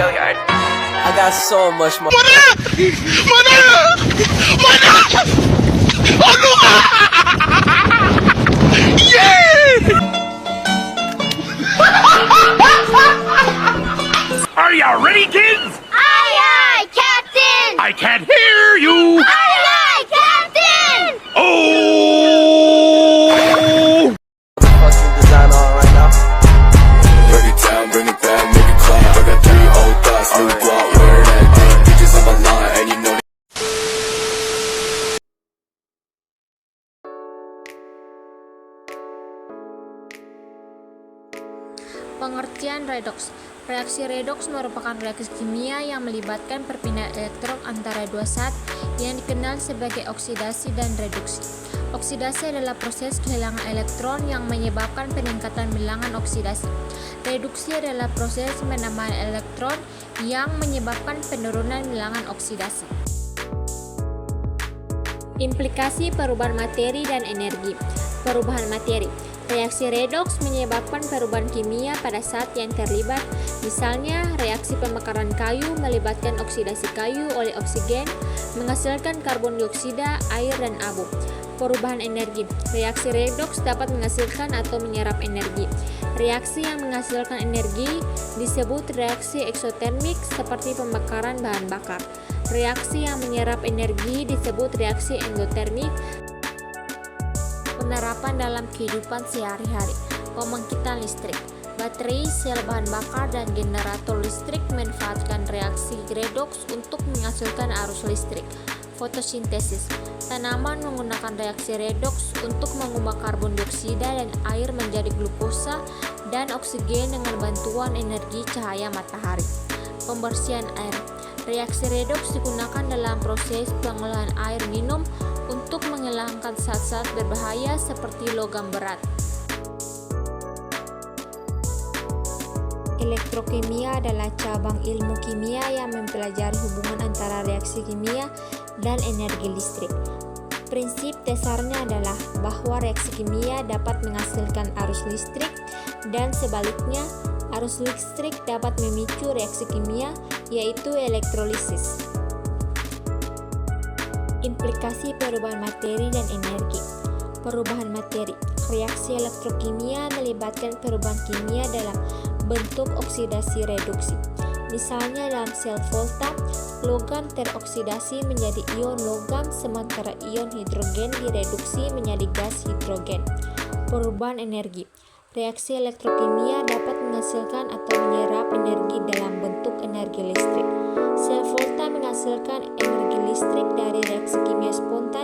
Gilliard. I got so much more. Are ya ready, kids? Aye, aye, Captain! I can't hear you. Aye, aye, Captain! Oh! Fucking design on right now. Break it down, bring it back, make it clap. I got 3 old thoughts, new block, where that thing. Bitches on my line, and you know Pengertian redoks. Reaksi redoks merupakan reaksi kimia yang melibatkan perpindahan elektron antara dua zat yang dikenal sebagai oksidasi dan reduksi. Oksidasi adalah proses kehilangan elektron yang menyebabkan peningkatan bilangan oksidasi. Reduksi adalah proses penambahan elektron yang menyebabkan penurunan bilangan oksidasi. Implikasi perubahan materi dan energi. Perubahan materi. Reaksi redoks menyebabkan perubahan kimia pada zat yang terlibat, misalnya reaksi pembakaran kayu melibatkan oksidasi kayu oleh oksigen, menghasilkan karbon dioksida, air, dan abu. Perubahan energi. Reaksi redoks dapat menghasilkan atau menyerap energi. Reaksi yang menghasilkan energi disebut reaksi eksotermik seperti pembakaran bahan bakar. Reaksi yang menyerap energi disebut reaksi endotermik. Penerapan dalam kehidupan sehari-hari. Pembangkitan listrik. Baterai, sel bahan bakar, dan generator listrik memanfaatkan reaksi redoks untuk menghasilkan arus listrik. Fotosintesis. Tanaman menggunakan reaksi redoks untuk mengubah karbon dioksida dan air menjadi glukosa dan oksigen dengan bantuan energi cahaya matahari. Pembersihan air. Reaksi redoks digunakan dalam proses pengolahan air minum untuk menghilangkan zat-zat berbahaya seperti logam berat. Elektrokimia adalah cabang ilmu kimia yang mempelajari hubungan antara reaksi kimia dan energi listrik. Prinsip dasarnya adalah bahwa reaksi kimia dapat menghasilkan arus listrik dan sebaliknya, arus listrik dapat memicu reaksi kimia, yaitu elektrolisis. Implikasi perubahan materi dan energi. Perubahan materi. Reaksi elektrokimia melibatkan perubahan kimia dalam bentuk oksidasi reduksi. Misalnya dalam sel volta, logam teroksidasi menjadi ion logam sementara ion hidrogen direduksi menjadi gas hidrogen. Perubahan energi. Reaksi elektrokimia dapat menghasilkan atau menyerap energi dalam bentuk energi listrik. Sel volta menghasilkan energi listrik dari reaksi kimia spontan